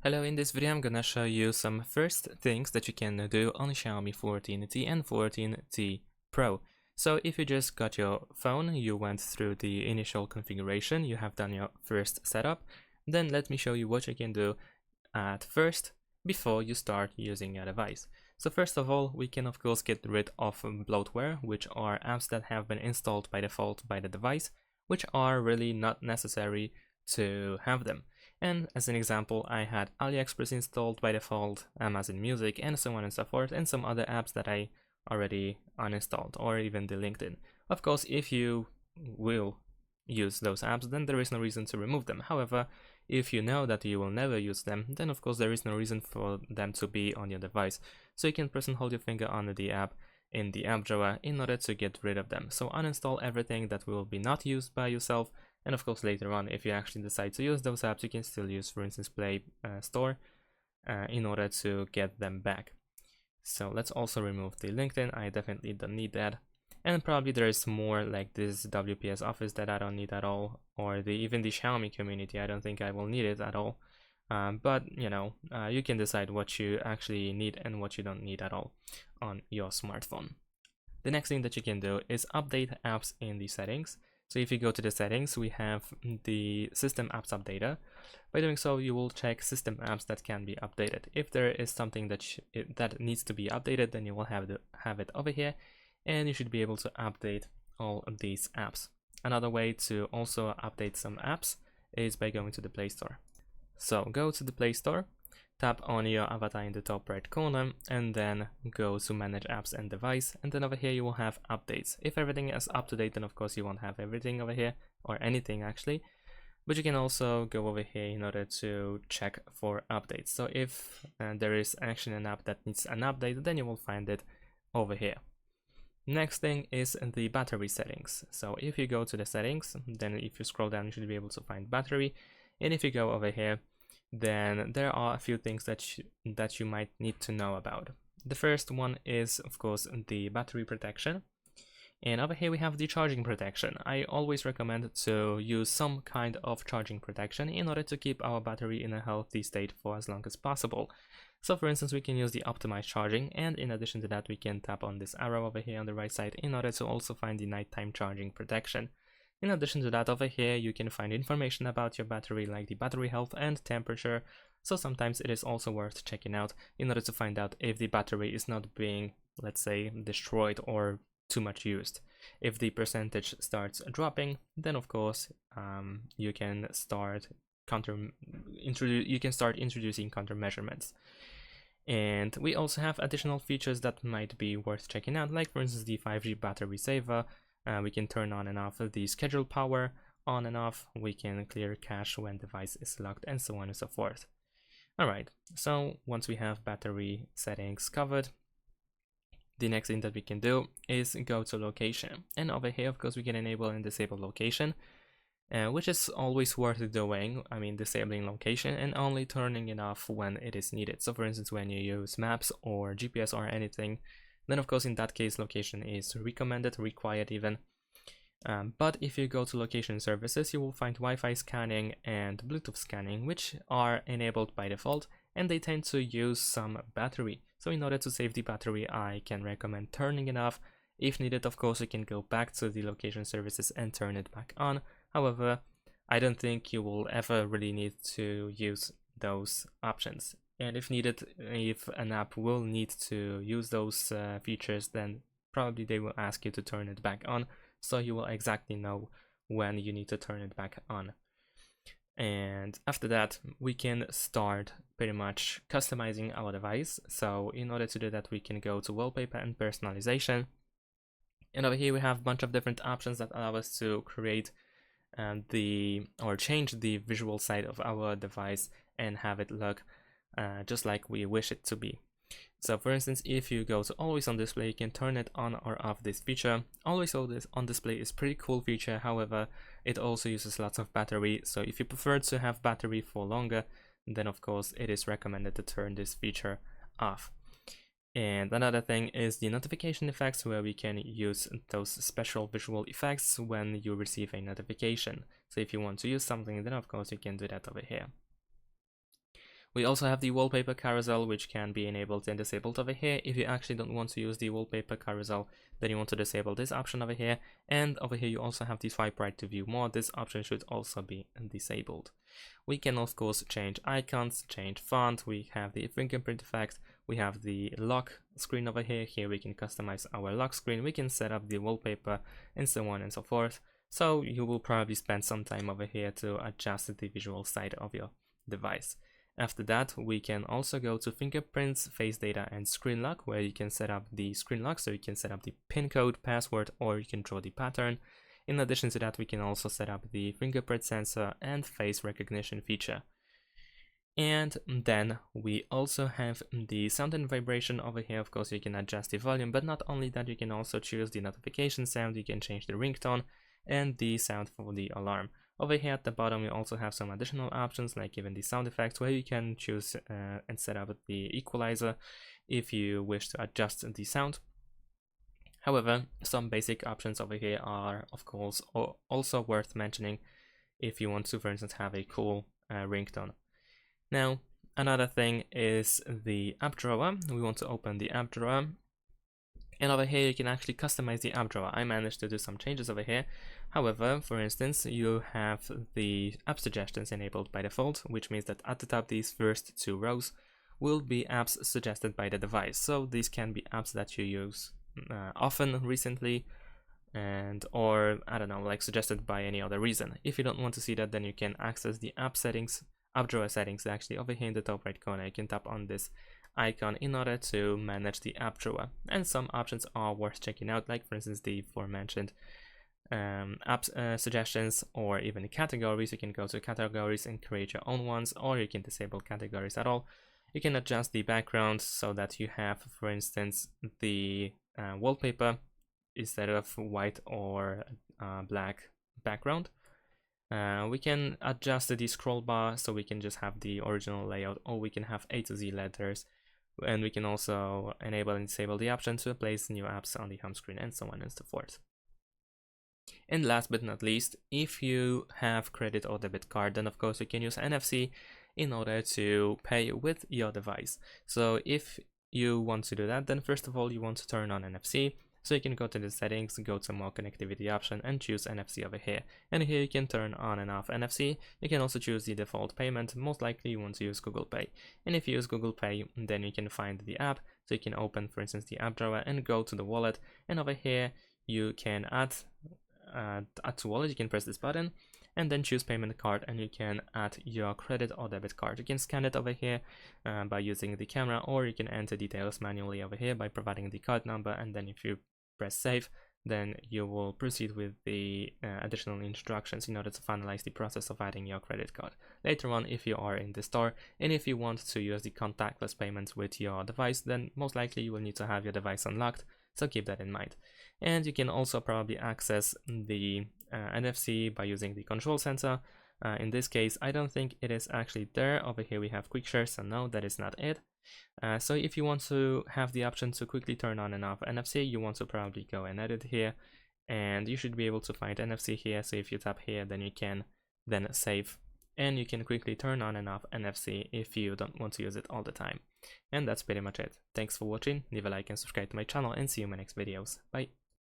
Hello, in this video I'm gonna show you some first things that you can do on Xiaomi 14T and 14T Pro. So if you just got your phone, you went through the initial configuration, you have done your first setup, then let me show you what you can do at first before you start using your device. So first of all, we can of course get rid of bloatware, which are apps that have been installed by default by the device, which are really not necessary to have them. And as an example, I had AliExpress installed by default, Amazon Music, and so on and so forth, and some other apps that I already uninstalled, or even the LinkedIn. Of course, if you will use those apps, then there is no reason to remove them. However, if you know that you will never use them, then of course there is no reason for them to be on your device. So you can press and hold your finger on the app in the app drawer in order to get rid of them. So uninstall everything that will be not used by yourself. And of course later on, if you actually decide to use those apps, you can still use, for instance, Play Store in order to get them back. So let's also remove the LinkedIn. I definitely don't need that. And probably there is more like this WPS Office that I don't need at all, or even the Xiaomi community. I don't think I will need it at all. But you know, you can decide what you actually need and what you don't need at all on your smartphone. The next thing that you can do is update apps in the settings. So if you go to the settings, we have the system apps updater. By doing so, you will check system apps that can be updated. If there is something that needs to be updated, then you will have it over here, and you should be able to update all of these apps. Another way to also update some apps is by going to the Play Store. So go to the Play Store, tap on your avatar in the top right corner, and then go to manage apps and device, and then over here you will have updates. If everything is up to date, then of course you won't have everything over here, or anything actually, but you can also go over here in order to check for updates. So if there is actually an app that needs an update, then you will find it over here. Next thing is the battery settings. So if you go to the settings, then if you scroll down, you should be able to find battery, and if you go over here, then there are a few things that you might need to know about. The first one is, of course, the battery protection. And over here we have the charging protection. I always recommend to use some kind of charging protection in order to keep our battery in a healthy state for as long as possible. So for instance, we can use the optimized charging, and in addition to that, we can tap on this arrow over here on the right side in order to also find the nighttime charging protection. In addition to that, over here you can find information about your battery, like the battery health and temperature. So sometimes it is also worth checking out in order to find out if the battery is not being, let's say, destroyed or too much used. If the percentage starts dropping, then of course you can start introducing countermeasurements. And we also have additional features that might be worth checking out, like for instance the 5G battery saver. We can turn on and off the schedule power on and off. We can clear cache when device is locked, and so on and so forth. Alright, so once we have battery settings covered, the next thing that we can do is go to location. And over here, of course, we can enable and disable location, which is always worth doing. I mean, disabling location and only turning it off when it is needed. So for instance, when you use maps or GPS or anything, then of course in that case location is recommended, required even. But if you go to location services, you will find Wi-Fi scanning and Bluetooth scanning, which are enabled by default, and they tend to use some battery. So in order to save the battery, I can recommend turning it off. If needed, of course, you can go back to the location services and turn it back on. However, I don't think you will ever really need to use those options. And if needed, if an app will need to use those features, then probably they will ask you to turn it back on, so you will exactly know when you need to turn it back on. And after that, we can start pretty much customizing our device. So in order to do that, we can go to wallpaper and personalization. And over here we have a bunch of different options that allow us to create change the visual side of our device and have it look just like we wish it to be. So for instance, if you go to always on display, you can turn it on or off this feature. Always on display is pretty cool feature, however, it also uses lots of battery. So if you prefer to have battery for longer, then of course it is recommended to turn this feature off. And another thing is the notification effects, where we can use those special visual effects when you receive a notification. So if you want to use something, then of course you can do that over here. We also have the wallpaper carousel, which can be enabled and disabled over here. If you actually don't want to use the wallpaper carousel, then you want to disable this option over here. And over here you also have the swipe right to view more. This option should also be disabled. We can of course change icons, change font. We have the fingerprint effect. We have the lock screen over here. Here we can customize our lock screen. We can set up the wallpaper and so on and so forth. So you will probably spend some time over here to adjust the visual side of your device. After that, we can also go to fingerprints, face data, and screen lock, where you can set up the screen lock, so you can set up the PIN code, password, or you can draw the pattern. In addition to that, we can also set up the fingerprint sensor and face recognition feature. And then we also have the sound and vibration over here. Of course, you can adjust the volume, but not only that, you can also choose the notification sound, you can change the ringtone, and the sound for the alarm. Over here at the bottom, we also have some additional options, like even the sound effects, where you can choose and set up the equalizer if you wish to adjust the sound. However, some basic options over here are, of course, also worth mentioning if you want to, for instance, have a cool ringtone. Now, another thing is the app drawer. We want to open the app drawer. And over here you can actually customize the app drawer. I managed to do some changes over here. However, for instance, you have the app suggestions enabled by default, which means that at the top these first two rows will be apps suggested by the device. So these can be apps that you use often recently, and or I don't know, like suggested by any other reason. If you don't want to see that, then you can access the app drawer settings actually over here in the top right corner. You can tap on this icon in order to manage the app drawer, and some options are worth checking out, like for instance the aforementioned app suggestions, or even categories. You can go to categories and create your own ones, or you can disable categories at all. You can adjust the background so that you have, for instance, the wallpaper instead of white or black background. We can adjust the scroll bar so we can just have the original layout, or we can have A to Z letters. And we can also enable and disable the option to place new apps on the home screen, and so on and so forth. And last but not least, if you have credit or debit card, then of course you can use NFC in order to pay with your device. So if you want to do that, then first of all you want to turn on NFC. So you can go to the settings, go to more connectivity option, and choose NFC over here. And here you can turn on and off NFC. You can also choose the default payment. Most likely you want to use Google Pay. And if you use Google Pay, then you can find the app. So you can open, for instance, the app drawer and go to the wallet. And over here you can add to wallet. You can press this button and then choose payment card, and you can add your credit or debit card. You can scan it over here by using the camera, or you can enter details manually over here by providing the card number, and then if you press save, then you will proceed with the additional instructions in order to finalize the process of adding your credit card. Later on, if you are in the store and if you want to use the contactless payments with your device, then most likely you will need to have your device unlocked, so keep that in mind. And you can also probably access the NFC by using the control sensor. In this case, I don't think it is actually there. Over here we have quick share, so no, that is not it. So if you want to have the option to quickly turn on and off NFC, you want to probably go and edit here, and you should be able to find NFC here. So if you tap here, then you can then save, and you can quickly turn on and off NFC if you don't want to use it all the time. And that's pretty much it. Thanks for watching, leave a like and subscribe to my channel, and see you in my next videos. Bye!